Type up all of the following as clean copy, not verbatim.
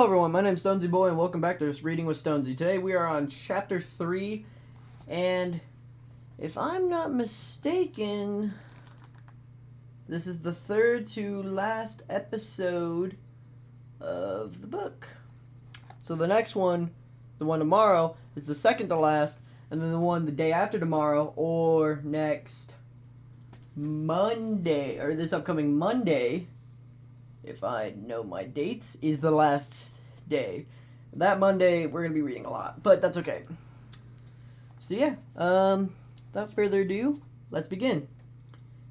Hello everyone, my name is Stonesy Boy and welcome back to Reading with Stonesy. Today we are on Chapter 3, and if I'm not mistaken, this is the third to last episode of the book. So the next one, the one tomorrow, is the second to last, and then the one the day after tomorrow, or next Monday, or this upcoming Monday, if I know my dates, is the last day. That Monday, we're going to be reading a lot, but that's okay. So yeah, without further ado, let's begin.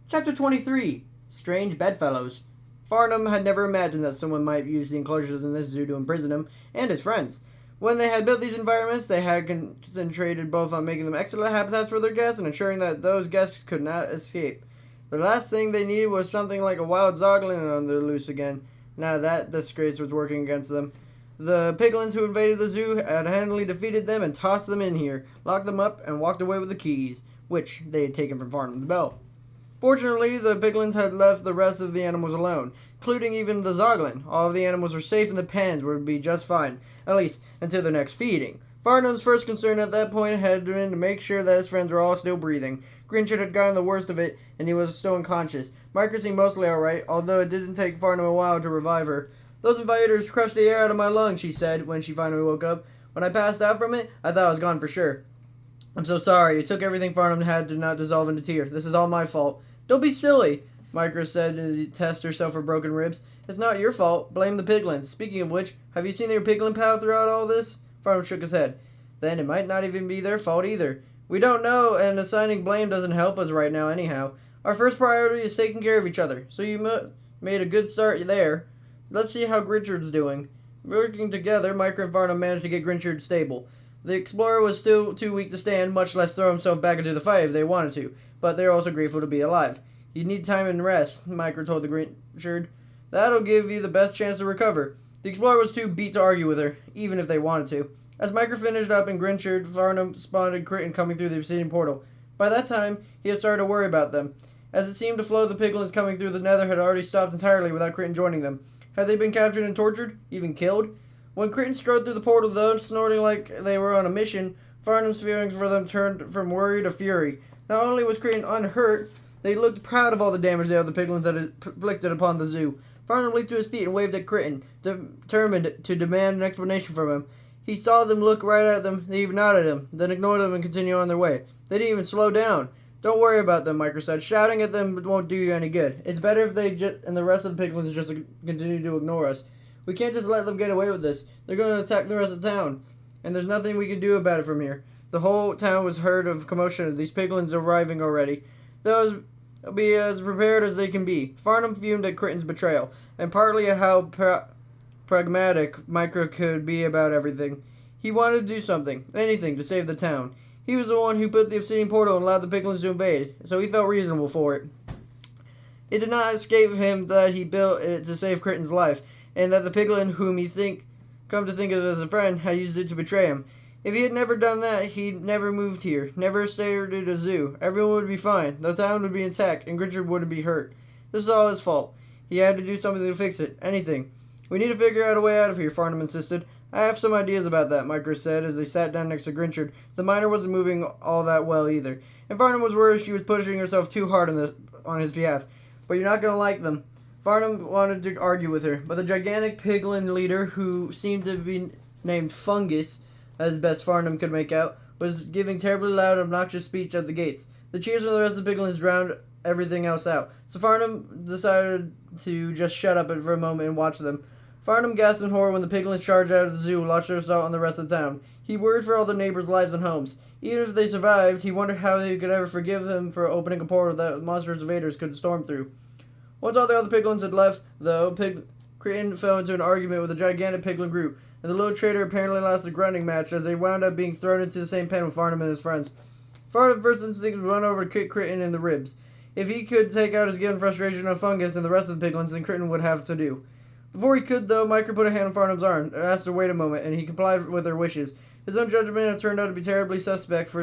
Chapter 23, Strange Bedfellows. Farnum had never imagined that someone might use the enclosures in this zoo to imprison him and his friends. When they had built these environments, they had concentrated both on making them excellent habitats for their guests and ensuring that those guests could not escape. The last thing they needed was something like a wild zoglin on the loose again. Now that disgrace was working against them. The Piglins who invaded the zoo had handily defeated them and tossed them in here, locked them up, and walked away with the keys, which they had taken from Farnum the Bell. Fortunately, the Piglins had left the rest of the animals alone, including even the zoglin. All of the animals were safe in the pens, would be just fine, at least until their next feeding. Farnum's first concern at that point had been to make sure that his friends were all still breathing. Grinchard had gotten the worst of it, and he was still unconscious. Micah seemed mostly alright, although it didn't take Farnum a while to revive her. "Those invaders crushed the air out of my lungs," she said, when she finally woke up. "When I passed out from it, I thought I was gone for sure." "I'm so sorry. It took everything Farnum had to not dissolve into tears. This is all my fault." "Don't be silly," Micah said to test herself for broken ribs. "It's not your fault. Blame the Piglins. Speaking of which, have you seen your Piglin pal throughout all this?" Farnum shook his head. "Then it might not even be their fault either. We don't know, and assigning blame doesn't help us right now anyhow. Our first priority is taking care of each other, so you made a good start there. Let's see how Grinchard's doing." Working together, Micah and Farnum managed to get Grinchard stable. The explorer was still too weak to stand, much less throw himself back into the fight if they wanted to, but they were also grateful to be alive. "You need time and rest," Micah told the Grinchard. "That'll give you the best chance to recover." The explorer was too beat to argue with her, even if they wanted to. As Micah finished up and Grinchard, Farnum spotted Crichton coming through the obsidian portal. By that time, he had started to worry about them. As it seemed to flow, the Piglins coming through the nether had already stopped entirely without Crichton joining them. Had they been captured and tortured? Even killed? When Crichton strode through the portal, though, snorting like they were on a mission, Farnum's feelings for them turned from worry to fury. Not only was Crichton unhurt, they looked proud of all the damage the other Piglins had inflicted upon the zoo. Farnum leaped to his feet and waved at Crichton, determined to demand an explanation from him. He saw them look right at them, they even nodded at him, then ignored them and continued on their way. They didn't even slow down. "Don't worry about them," Micah said. "Shouting at them won't do you any good. It's better if they and the rest of the Piglins just continue to ignore us. We can't just let them get away with this. They're going to attack the rest of town, and there's nothing we can do about it from here." The whole town was heard of commotion of these Piglins arriving already. They'll be as prepared as they can be. Farnum fumed at Crichton's betrayal, and partly at how pragmatic Micah could be about everything. He wanted to do something, anything, to save the town. He was the one who put the obsidian portal and allowed the Piglins to invade, so he felt reasonable for it. It did not escape him that he built it to save Crichton's life, and that the Piglin whom he come to think of as a friend had used it to betray him. If he had never done that, he'd never moved here, never started a zoo. Everyone would be fine, the town would be intact, and Grinchard wouldn't be hurt. This is all his fault. He had to do something to fix it, anything. "We need to figure out a way out of here," Farnum insisted. "I have some ideas about that," Micah said as they sat down next to Grinchard. The miner wasn't moving all that well either, and Farnum was worried she was pushing herself too hard on his behalf. "But you're not going to like them." Farnum wanted to argue with her, but the gigantic Piglin leader, who seemed to be named Fungus, as best Farnum could make out, was giving terribly loud, obnoxious speech at the gates. The cheers from the rest of the Piglins drowned everything else out, so Farnum decided to just shut up for a moment and watch them. Farnum gasped in horror when the Piglins charged out of the zoo and launched their assault on the rest of the town. He worried for all the neighbors' lives and homes. Even if they survived, he wondered how they could ever forgive them for opening a portal that monstrous invaders could storm through. Once all the other Piglins had left, though, Crichton fell into an argument with a gigantic Piglin group, and the little trader apparently lost a grunting match as they wound up being thrown into the same pen with Farnum and his friends. Farnum's first instinct was to run over to kick Crichton in the ribs. If he could take out his given frustration on Fungus and the rest of the Piglins, then Crichton would have to do. Before he could, though, Micah put a hand on Farnum's arm and asked her to wait a moment, and he complied with her wishes. His own judgment had turned out to be terribly suspect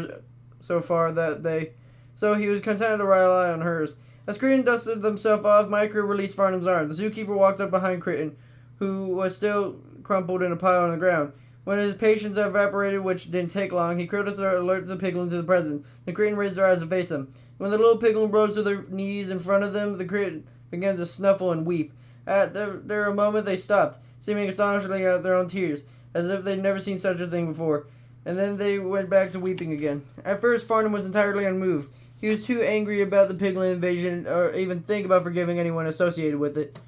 so far that day, so he was content to rely on hers. As Crichton dusted himself off, Micah released Farnum's arm. The zookeeper walked up behind Crichton, who was still crumpled in a pile on the ground. When his patience evaporated, which didn't take long, he curled his throat, alerted the piglin to the presence. The Cretan raised their eyes to face them. When the little piglin rose to their knees in front of them, the Cretan began to snuffle and weep. After a moment, they stopped, seeming astonishingly at their own tears, as if they'd never seen such a thing before. And then they went back to weeping again. At first, Farnum was entirely unmoved. He was too angry about the piglin invasion or even think about forgiving anyone associated with it.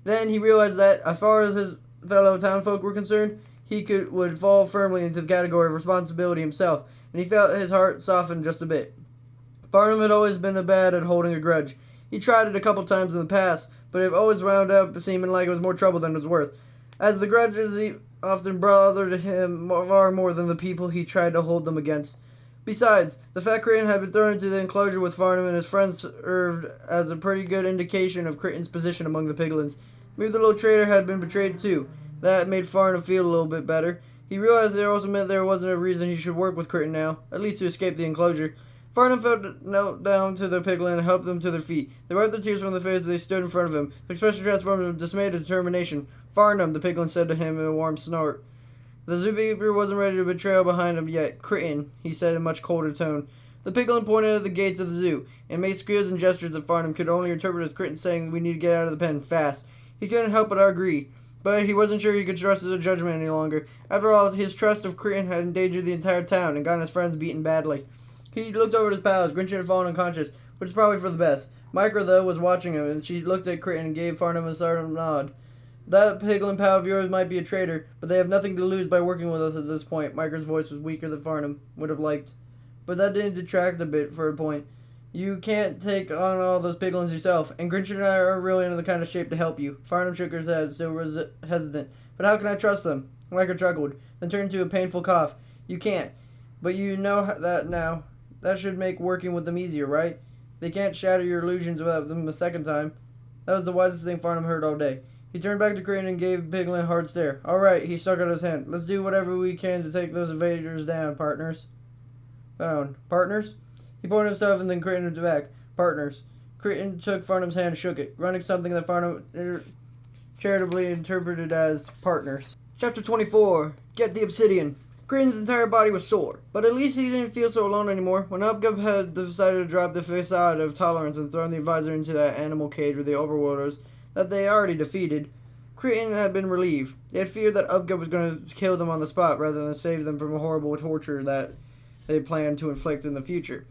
Then he realized that, as far as his fellow townfolk were concerned, he would fall firmly into the category of responsibility himself, and he felt his heart soften just a bit. Farnum had always been bad at holding a grudge. He tried it a couple times in the past, but it always wound up seeming like it was more trouble than it was worth. As the grudges he often bothered him far more than the people he tried to hold them against. Besides, the fat Cretan had been thrown into the enclosure with Farnum and his friends served as a pretty good indication of Cretan's position among the Piglins. Maybe the little traitor had been betrayed too. That made Farnum feel a little bit better. He realized it also meant there wasn't a reason he should work with Cretan now, at least to escape the enclosure. Farnum knelt down to the piglin and helped them to their feet. They wiped their tears from their faces as they stood in front of him. The expression transformed from dismay to determination. "Farnum," the piglin said to him in a warm snort. The zookeeper wasn't ready to betray behind him yet. "Cretan," he said in a much colder tone. The piglin pointed at the gates of the zoo, and made squeals and gestures that Farnum could only interpret as Cretan saying, "We need to get out of the pen, fast." He couldn't help but agree, but he wasn't sure he could trust his judgment any longer. After all, his trust of Cretan had endangered the entire town and gotten his friends beaten badly. He looked over at his pals. Grinchen had fallen unconscious, which is probably for the best. Micro, though, was watching him, and she looked at Cretan and gave Farnum a sort of nod. "That piglin pal of yours might be a traitor, but they have nothing to lose by working with us at this point." Micro's voice was weaker than Farnum would have liked, but that didn't detract a bit for a point. "You can't take on all those piglins yourself, and Grinchen and I are really in the kind of shape to help you." Farnum shook his head, still hesitant. "But how can I trust them?" Micro chuckled, then turned to a painful cough. "You can't, but you know that now. That should make working with them easier, right? They can't shatter your illusions without them a second time." That was the wisest thing Farnum heard all day. He turned back to Cretan and gave Piglin a hard stare. "All right," he stuck out his hand. "Let's do whatever we can to take those invaders down, partners." Partners? He pointed himself and then Cretan back. "Partners." Cretan took Farnum's hand and shook it, grunting something that Farnum charitably interpreted as partners. Chapter 24. Get the Obsidian. Cretan's entire body was sore, but at least he didn't feel so alone anymore. When Upgub had decided to drop the facade of tolerance and throw the advisor into that animal cage with the overworlders that they already defeated, Cretan had been relieved. They had feared that Upgub was going to kill them on the spot rather than save them from a horrible torture that they planned to inflict in the future.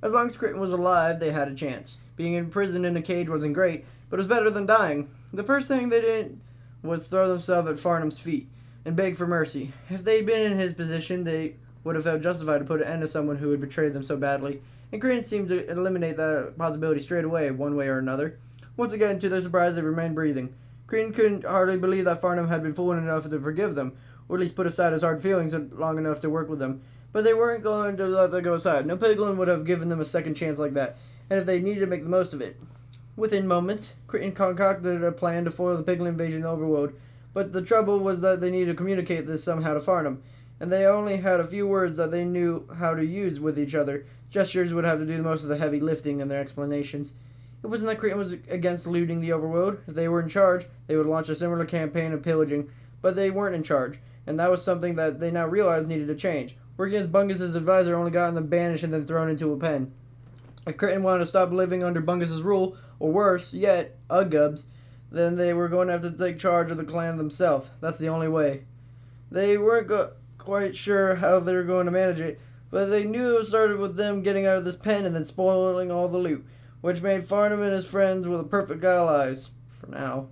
As long as Cretan was alive, they had a chance. Being imprisoned in a cage wasn't great, but it was better than dying. The first thing they did was throw themselves at Farnum's feet and beg for mercy. If they'd been in his position, they would have felt justified to put an end to someone who had betrayed them so badly, and Cretan seemed to eliminate that possibility straight away, one way or another. Once again, to their surprise, they remained breathing. Cretan couldn't hardly believe that Farnum had been fool enough to forgive them, or at least put aside his hard feelings long enough to work with them. But they weren't going to let that go aside. No piglin would have given them a second chance like that, and if they needed to make the most of it. Within moments, Cretan concocted a plan to foil the piglin invasion of the overworld, but the trouble was that they needed to communicate this somehow to Farnum, and they only had a few words that they knew how to use with each other. Gestures would have to do most of the heavy lifting in their explanations. It wasn't that Cretan was against looting the overworld. If they were in charge, they would launch a similar campaign of pillaging, but they weren't in charge, and that was something that they now realized needed to change. Working as Bungus's advisor only got them banished and then thrown into a pen. If Cretan wanted to stop living under Bungus's rule, or worse yet, Uggub's, then they were going to have to take charge of the clan themselves. That's the only way. They weren't quite sure how they were going to manage it, but they knew it started with them getting out of this pen and then spoiling all the loot, which made Farnum and his friends with the perfect allies, for now.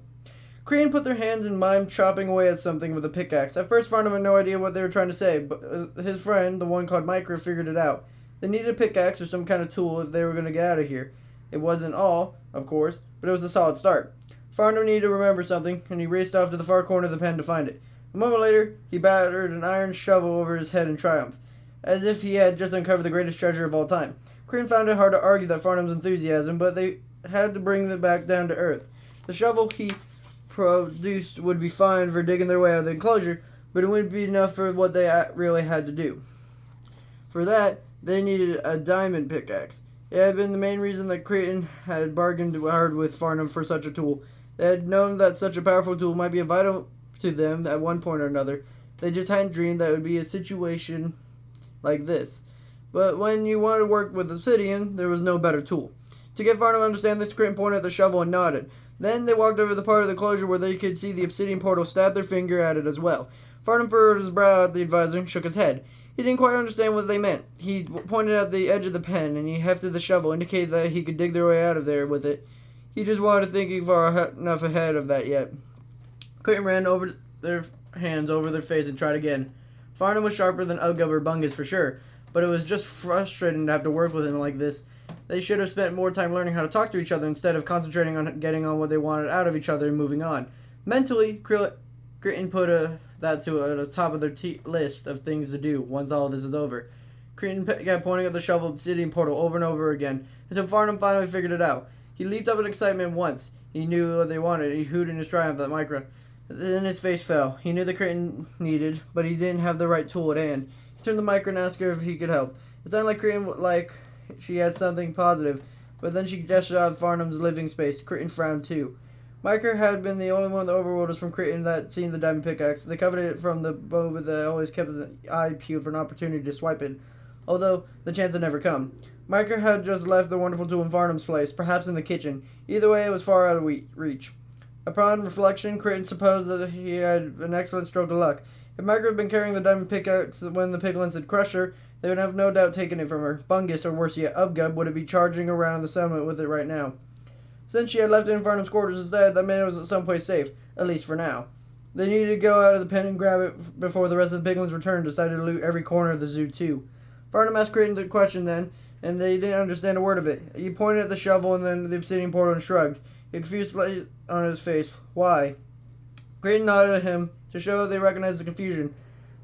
Cretan put their hands in mime chopping away at something with a pickaxe. At first, Farnum had no idea what they were trying to say, but his friend, the one called Micro, figured it out. They needed a pickaxe or some kind of tool if they were going to get out of here. It wasn't all, of course, but it was a solid start. Farnum needed to remember something, and he raced off to the far corner of the pen to find it. A moment later, he battered an iron shovel over his head in triumph, as if he had just uncovered the greatest treasure of all time. Cretan found it hard to argue that Farnum's enthusiasm, but they had to bring them back down to earth. The shovel he produced would be fine for digging their way out of the enclosure, but it wouldn't be enough for what they really had to do. For that, they needed a diamond pickaxe. It had been the main reason that Cretan had bargained hard with Farnum for such a tool. They had known that such a powerful tool might be a vital to them at one point or another. They just hadn't dreamed that it would be a situation like this. But when you wanted to work with obsidian, there was no better tool. To get Farnum to understand this, Crichton pointed at the shovel and nodded. Then they walked over the part of the closure where they could see the obsidian portal, stabbed their finger at it as well. Farnum furrowed his brow at the advisor and shook his head. He didn't quite understand what they meant. He pointed at the edge of the pen, and he hefted the shovel, indicating that he could dig their way out of there with it. He just wasn't thinking far enough ahead of that yet. Crichton ran over their hands over their face and tried again. Farnum was sharper than Ugub or Bungus for sure, but it was just frustrating to have to work with him like this. They should have spent more time learning how to talk to each other instead of concentrating on getting on what they wanted out of each other and moving on. Mentally, Crichton put that to the top of their list of things to do once all of this is over. Crichton kept pointing at the shovel obsidian portal over and over again until Farnum finally figured it out. He leaped up in excitement once. He knew what they wanted. He hooted in his triumph at Micra. Then his face fell. He knew the Crichton needed, but he didn't have the right tool at hand. He turned to Micra and asked her if he could help. It sounded like Crichton she had something positive, but then she gestured out of Farnum's living space. Crichton frowned too. Micra had been the only one of the overworlders from Crichton that seen the diamond pickaxe. They coveted it from the moment that always kept an eye peeled for an opportunity to swipe it, although the chance had never come. Micra had just left the wonderful tool in Farnum's place, perhaps in the kitchen. Either way, it was far out of reach. Upon reflection, Crichton supposed that he had an excellent stroke of luck. If Micra had been carrying the diamond pickaxe when the Piglins had crushed her, they would have no doubt taken it from her. Bungus, or worse yet, Ugub, would be charging around the settlement with it right now. Since she had left it in Farnum's quarters instead, that meant it was someplace safe, at least for now. They needed to go out of the pen and grab it before the rest of the Piglins returned, decided to loot every corner of the zoo too. Farnum asked Crichton the question then, and they didn't understand a word of it. He pointed at the shovel and then the obsidian portal and shrugged, a confused light on his face. Why? Crichton nodded at him to show they recognized the confusion.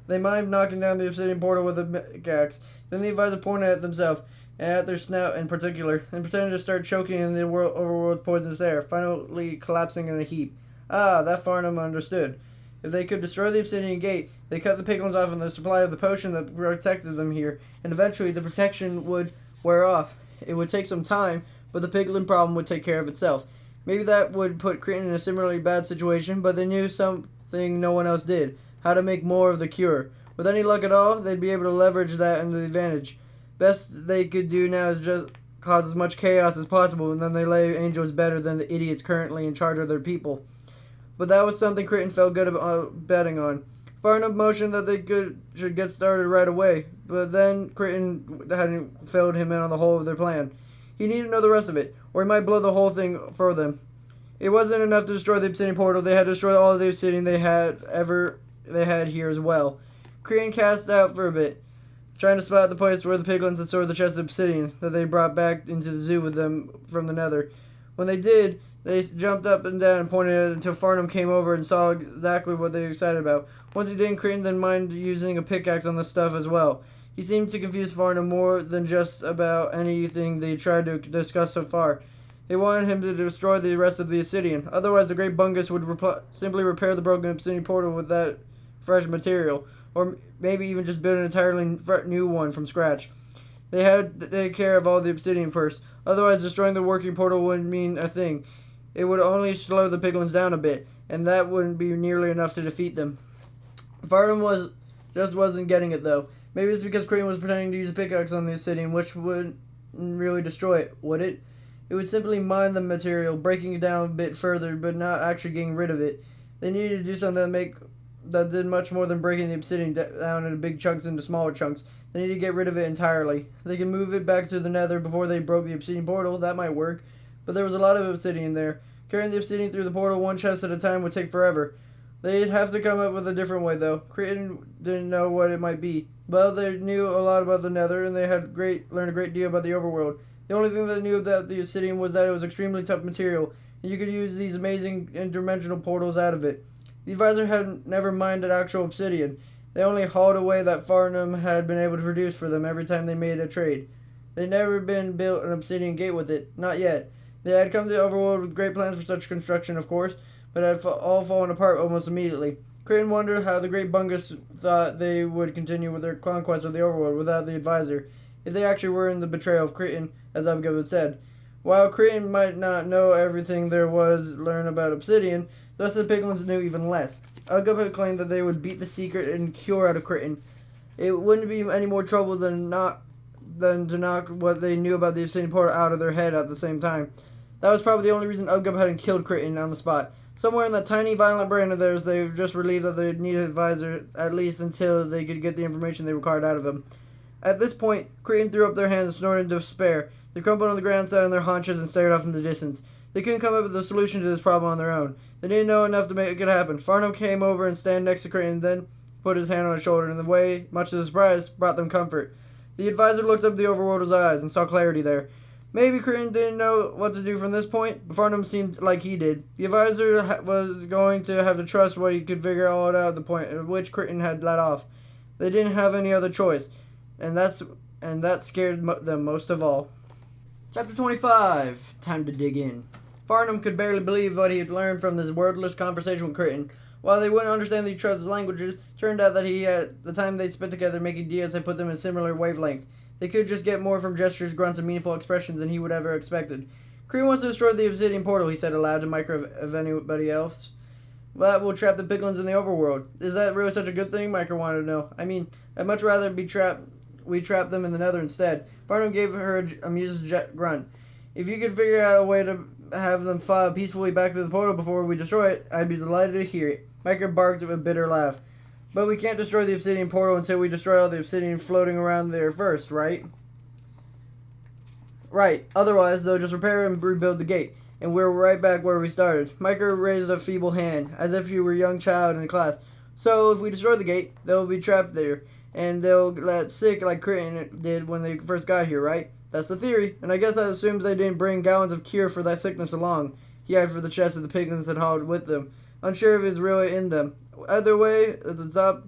They mimed knocking down the obsidian portal with a pickaxe. Then the advisor pointed at themselves, and at their snout in particular, and pretended to start choking in the overworld poisonous air, finally collapsing in a heap. Ah, that Farnum understood. If they could destroy the obsidian gate, they cut the Piglins off on the supply of the potion that protected them here, and eventually the protection would wear off. It would take some time, but the Piglin problem would take care of itself. Maybe that would put Crichton in a similarly bad situation, but they knew something no one else did. How to make more of the cure. With any luck at all, they'd be able to leverage that into the advantage. Best they could do now is just cause as much chaos as possible, and then they lay angels better than the idiots currently in charge of their people. But that was something Crichton felt good about betting on. Farnum motioned that they should get started right away, but then Crichton hadn't filled him in on the whole of their plan. He needed to know the rest of it, or he might blow the whole thing for them. It wasn't enough to destroy the obsidian portal. They had to destroy all of the obsidian they had here as well. Crichton cast out for a bit, trying to spot the place where the Piglins had stored the chest of obsidian that they brought back into the zoo with them from the nether. When they did, they jumped up and down and pointed at it until Farnum came over and saw exactly what they were excited about. Once he did, Crichton then minded using a pickaxe on the stuff as well. He seemed to confuse Farnum more than just about anything they tried to discuss so far. They wanted him to destroy the rest of the obsidian. Otherwise, the great Bungus would simply repair the broken obsidian portal with that fresh material, or maybe even just build an entirely new one from scratch. They had to take care of all the obsidian first. Otherwise, destroying the working portal wouldn't mean a thing. It would only slow the Piglins down a bit, and that wouldn't be nearly enough to defeat them. Farnum wasn't getting it, though. Maybe it's because Crichton was pretending to use a pickaxe on the obsidian, which wouldn't really destroy it, would it? It would simply mine the material, breaking it down a bit further, but not actually getting rid of it. They needed to do something that did much more than breaking the obsidian down into big chunks into smaller chunks. They needed to get rid of it entirely. They could move it back to the nether before they broke the obsidian portal. That might work. But there was a lot of obsidian there. Carrying the obsidian through the portal one chest at a time would take forever. They'd have to come up with a different way, though. Crichton didn't know what it might be. But they knew a lot about the nether, and they had learned a great deal about the overworld. The only thing they knew about the obsidian was that it was extremely tough material, and you could use these amazing interdimensional portals out of it. The advisor had never minded actual obsidian. They only hauled away that Farnum had been able to produce for them every time they made a trade. They'd never been built an obsidian gate with it, not yet. They had come to the overworld with great plans for such construction, of course, but had all fallen apart almost immediately. Crichton wondered how the great Bungus thought they would continue with their conquest of the overworld without the advisor, if they actually were in the betrayal of Crichton, as Abgub had said. While Crichton might not know everything there was learn about obsidian, the rest of the Piglins knew even less. Uggup had claimed that they would beat the secret and cure out of Crichton. It wouldn't be any more trouble than to knock what they knew about the obsidian portal out of their head at the same time. That was probably the only reason Uggup hadn't killed Crichton on the spot. Somewhere in that tiny, violent brain of theirs, they were just relieved that they needed an advisor, at least until they could get the information they required out of him. At this point, Crichton threw up their hands and snorted in despair. They crumpled on the ground, sat on their haunches, and stared off in the distance. They couldn't come up with a solution to this problem on their own. They didn't know enough to make it happen. Farnum came over and stand next to Crichton, then put his hand on his shoulder, and in the way, much to his surprise, brought them comfort. The advisor looked up the overworlder's eyes and saw clarity there. Maybe Crichton didn't know what to do from this point, but Farnum seemed like he did. The advisor was going to have to trust what he could figure all out at the point at which Crichton had let off. They didn't have any other choice, and that scared them most of all. Chapter 25. Time to dig in. Farnum could barely believe what he had learned from this wordless conversation with Crichton. While they wouldn't understand each other's languages, turned out that the time they'd spent together making deals had put them in a similar wavelength. They could just get more from gestures, grunts, and meaningful expressions than he would ever expected. Crichton wants to destroy the obsidian portal, he said aloud to Micro of anybody else. That will trap the Piglins in the overworld. Is that really such a good thing? Micro wanted to know. I mean, I'd much rather we trap them in the nether instead. Farnum gave her an amused grunt. If you could figure out a way to have them file peacefully back through the portal before we destroy it, I'd be delighted to hear it. Micro barked with a bitter laugh. But we can't destroy the obsidian portal until we destroy all the obsidian floating around there first, right? Right. Otherwise, they'll just repair and rebuild the gate. And we're right back where we started. Micro raised a feeble hand, as if you were a young child in the class. So, if we destroy the gate, they'll be trapped there. And they'll get sick like Crichton did when they first got here, right? That's the theory. And I guess that assumes they didn't bring gallons of cure for that sickness along. He eyed for the chest of the Piglins that hauled with them, unsure if it was really in them. Either way, it's to stop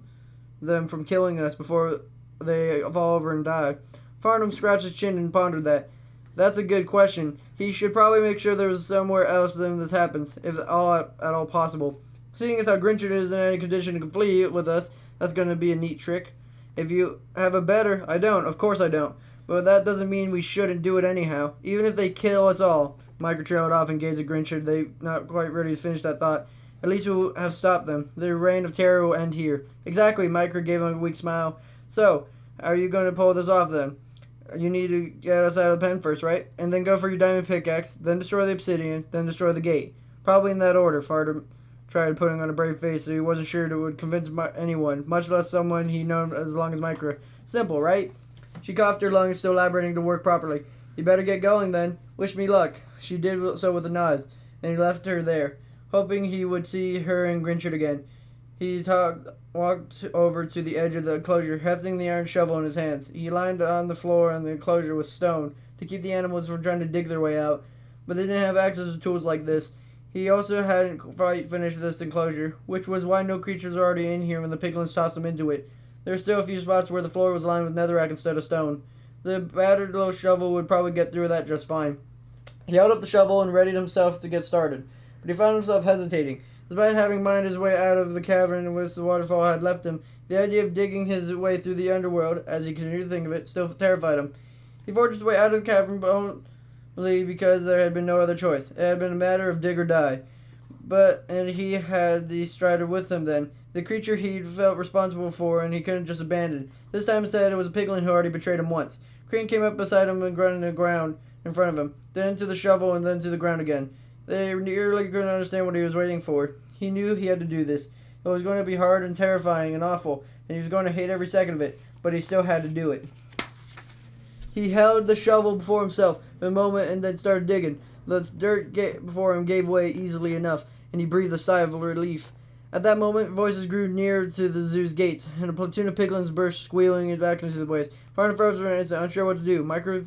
them from killing us before they fall over and die. Farnum scratched his chin and pondered that. That's a good question. He should probably make sure there's somewhere else than this happens, if at all possible. Seeing as how Grinchard is in any condition to flee with us, that's going to be a neat trick. If you have a better, I don't. Of course I don't. But that doesn't mean we shouldn't do it anyhow. Even if they kill us all. Micro trailed off and gazed at Grinchard. They not quite ready to finish that thought. At least we'll have stopped them. Their reign of terror will end here. Exactly, Micro gave him a weak smile. So, are you going to pull this off then? You need to get us out of the pen first, right? And then go for your diamond pickaxe, then destroy the obsidian, then destroy the gate. Probably in that order, Farnum tried putting on a brave face so he wasn't sure it would convince anyone, much less someone he known as long as Micro. Simple, right? She coughed her lungs, still elaborating to work properly. You better get going then. Wish me luck. She did so with a nod, and he left her there, hoping he would see her and Grinchard again. He walked over to the edge of the enclosure, hefting the iron shovel in his hands. He lined on the floor in the enclosure with stone to keep the animals from trying to dig their way out, but they didn't have access to tools like this. He also hadn't quite finished this enclosure, which was why no creatures were already in here when the Piglins tossed them into it. There were still a few spots where the floor was lined with netherrack instead of stone. The battered little shovel would probably get through that just fine. He held up the shovel and readied himself to get started, but he found himself hesitating. Despite having mined his way out of the cavern in which the waterfall had left him, the idea of digging his way through the underworld, as he continued to think of it, still terrified him. He forged his way out of the cavern only because there had been no other choice. It had been a matter of dig or die. And he had the Strider with him then, the creature he'd felt responsible for and he couldn't just abandon. This time instead it was a piglin who already betrayed him once. Crane came up beside him and grunted the ground in front of him, then to the shovel and then to the ground again. They nearly couldn't understand what he was waiting for. He knew he had to do this. It was going to be hard and terrifying and awful, and he was going to hate every second of it, but he still had to do it. He held the shovel before himself for a moment and then started digging. The dirt before him gave way easily enough, and he breathed a sigh of relief. At that moment, voices grew nearer to the zoo's gates, and a platoon of piglins burst squealing back into the blaze. Farnum froze for an instant, unsure what to do. Micro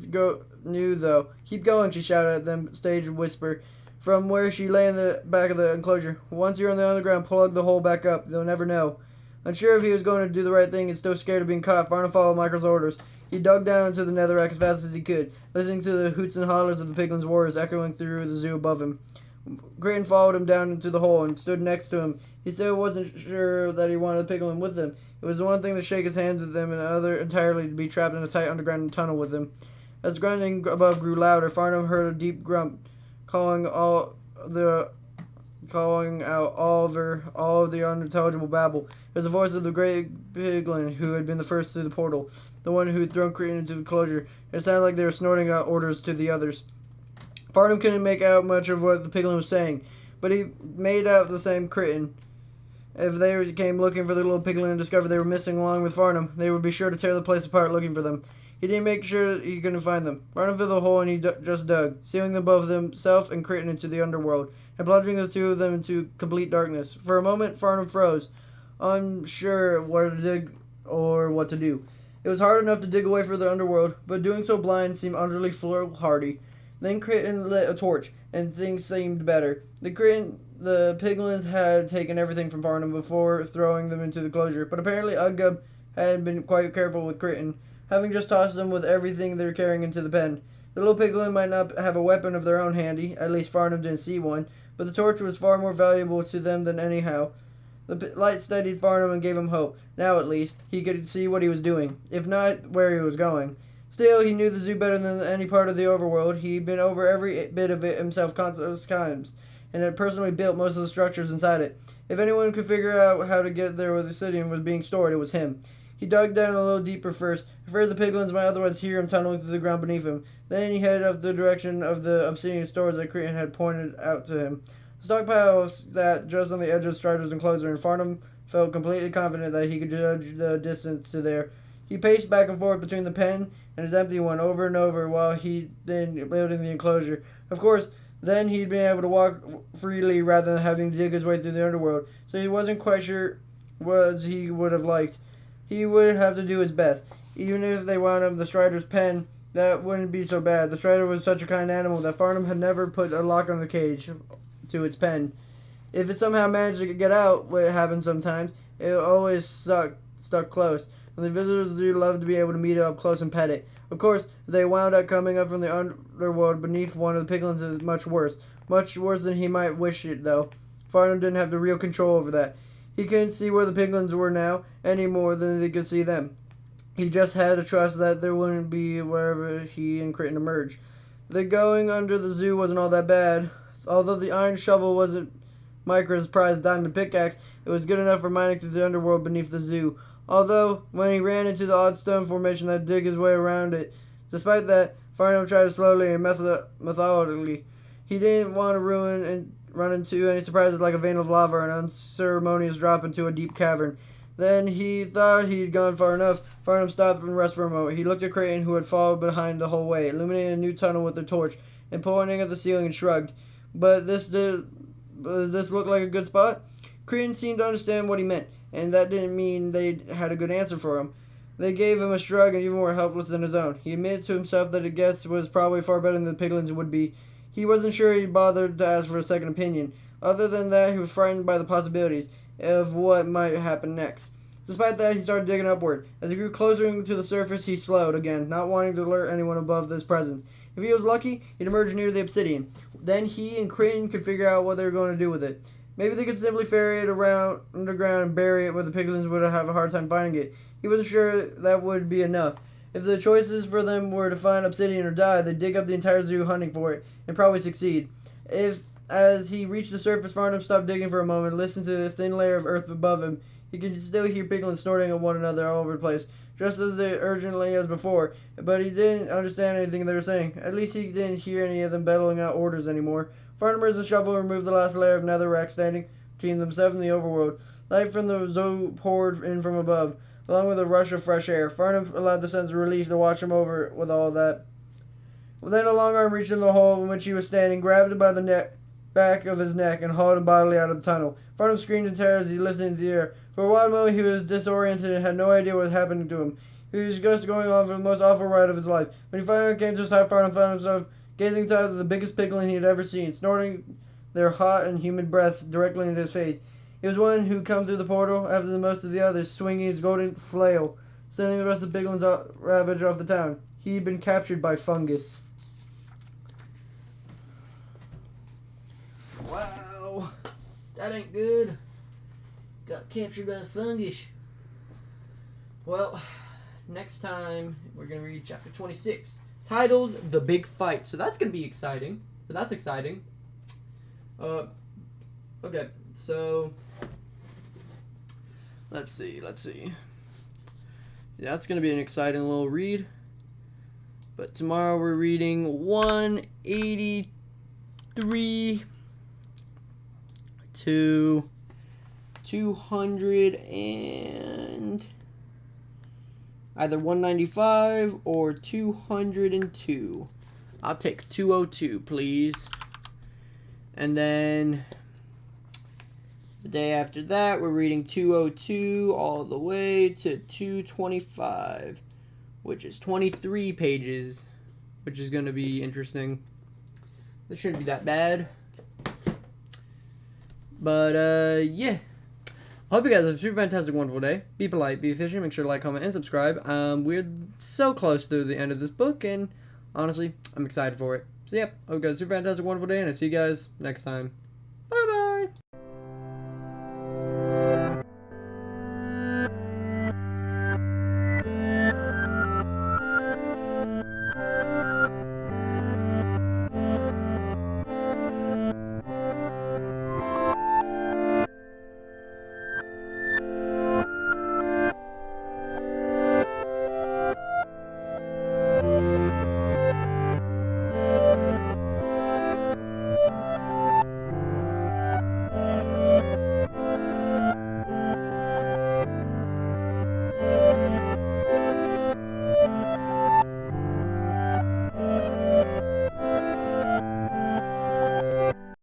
knew, though. Keep going, she shouted at them, stage whisper, from where she lay in the back of the enclosure. Once you're on the underground, plug the hole back up. They'll never know. Unsure if he was going to do the right thing and still scared of being caught, Farnum followed Micro's orders. He dug down into the netherrack as fast as he could, listening to the hoots and hollers of the piglins' warriors echoing through the zoo above him. Crichton followed him down into the hole and stood next to him. He still wasn't sure that he wanted the piglin with him. It was one thing to shake his hands with them, and another entirely to be trapped in a tight underground tunnel with him. As the grunting above grew louder, Farnum heard a deep grunt, calling all the calling out all of the unintelligible babble. It was the voice of the great Piglin who had been the first through the portal, the one who had thrown Cretan into the closure. It sounded like they were snorting out orders to the others. Farnum couldn't make out much of what the Piglin was saying, but he made out the same Cretan. If they came looking for the little Piglin and discovered they were missing along with Farnum, they would be sure to tear the place apart looking for them. He didn't make sure he couldn't find them. Farnum filled the hole and he just dug, sealing them both himself and Cretan into the underworld, and plunging the two of them into complete darkness. For a moment, Farnum froze, unsure where to dig or what to do. It was hard enough to dig away from the underworld, but doing so blind seemed utterly foolhardy. Then Cretan lit a torch, and things seemed better. The Piglins had taken everything from Farnum before throwing them into the closure, but apparently Ugub had been quite careful with Cretan, having just tossed them with everything they were carrying into the pen. The little Piglin might not have a weapon of their own handy, at least Farnum didn't see one, but the torch was far more valuable to them than anyhow. The light steadied Farnum and gave him hope. Now, at least, he could see what he was doing, if not where he was going. Still, he knew the zoo better than any part of the overworld. He'd been over every bit of it himself countless times, and had personally built most of the structures inside it. If anyone could figure out how to get there where the obsidian was being stored, it was him. He dug down a little deeper first, afraid the Piglins might otherwise hear him tunneling through the ground beneath him. Then he headed up the direction of the obsidian stores that Cretan had pointed out to him. The stockpile sat just on the edge of Strider's enclosure, and Farnum felt completely confident that he could judge the distance to there. He paced back and forth between the pen and his empty one over and over while he then building the enclosure. Of course, then he'd been able to walk freely rather than having to dig his way through the underworld, so he wasn't quite sure what he would have liked. He would have to do his best. Even if they wound up the Strider's pen, that wouldn't be so bad. The Strider was such a kind animal that Farnum had never put a lock on the cage to its pen. If it somehow managed to get out, what happens sometimes, it always stuck close. And the visitors do love to be able to meet it up close and pet it. Of course, they wound up coming up from the underworld beneath one of the Piglins is much worse. Much worse than he might wish it, though. Farnum didn't have the real control over that. He couldn't see where the Piglins were now, any more than they could see them. He just had to trust that there wouldn't be wherever he and Cretan emerged. The going under the zoo wasn't all that bad. Although the iron shovel wasn't Micro's prized diamond pickaxe, it was good enough for mining through the underworld beneath the zoo. Although, when he ran into the odd stone formation that dig his way around it, despite that, Farnum tried slowly and methodically. He didn't want to run into any surprises like a vein of lava or an unceremonious drop into a deep cavern. Then he thought he'd gone far enough. Farnum stopped and rested for a moment. He looked at Cretan, who had followed behind the whole way, illuminating a new tunnel with a torch, and pointing at the ceiling and shrugged. But does this look like a good spot? Cretan seemed to understand what he meant, and that didn't mean they had a good answer for him. They gave him a shrug and even more helpless than his own. He admitted to himself that a guess was probably far better than the Piglins would be. He wasn't sure he bothered to ask for a second opinion. Other than that, he was frightened by the possibilities of what might happen next. Despite that, he started digging upward. As he grew closer to the surface, he slowed again, not wanting to alert anyone above his presence. If he was lucky, he'd emerge near the obsidian. Then he and Cretan could figure out what they were going to do with it. Maybe they could simply ferry it around underground and bury it where the Piglins would have a hard time finding it. He wasn't sure that would be enough. If the choices for them were to find obsidian or die, they'd dig up the entire zoo hunting for it, and probably succeed. As he reached the surface, Farnum stopped digging for a moment and listened to the thin layer of earth above him. He could still hear Piglins snorting at one another all over the place, just as urgently as before, but he didn't understand anything they were saying. At least he didn't hear any of them bellowing out orders anymore. Farnum raised the shovel and removed the last layer of netherrack standing between themselves and the overworld. Light from the zoo poured in from above, along with a rush of fresh air. Farnum allowed the sense of relief to watch him over with all that. Then a long arm reached in the hole in which he was standing, grabbed him by the back of his neck, and hauled him bodily out of the tunnel. Farnum screamed in terror as he listened to the air. For a wild moment he was disoriented and had no idea what was happening to him. He was just going on for the most awful ride of his life. When he finally came to his side, Farnum found himself gazing inside of the biggest piglin he had ever seen, snorting their hot and humid breath directly into his face. He was one who come through the portal after the most of the others, swinging his golden flail, sending the rest of the piglins ravaged off the town. He had been captured by fungus. Wow, that ain't good. Got captured by the fungus. Well, next time we're going to read chapter 26, titled The Big Fight. So that's going to be exciting. So that's exciting. Okay, so let's see. Yeah, that's gonna be an exciting little read. But tomorrow we're reading 183 to 200 and either 195 or 202. I'll take 202, please. And then the day after that, we're reading 202 all the way to 225, which is 23 pages, which is going to be interesting. This shouldn't be that bad. But, yeah. I hope you guys have a super fantastic, wonderful day. Be polite, be efficient, make sure to like, comment, and subscribe. We're so close to the end of this book, and honestly, I'm excited for it. So, yep, hope you guys have a super fantastic, wonderful day, and I'll see you guys next time.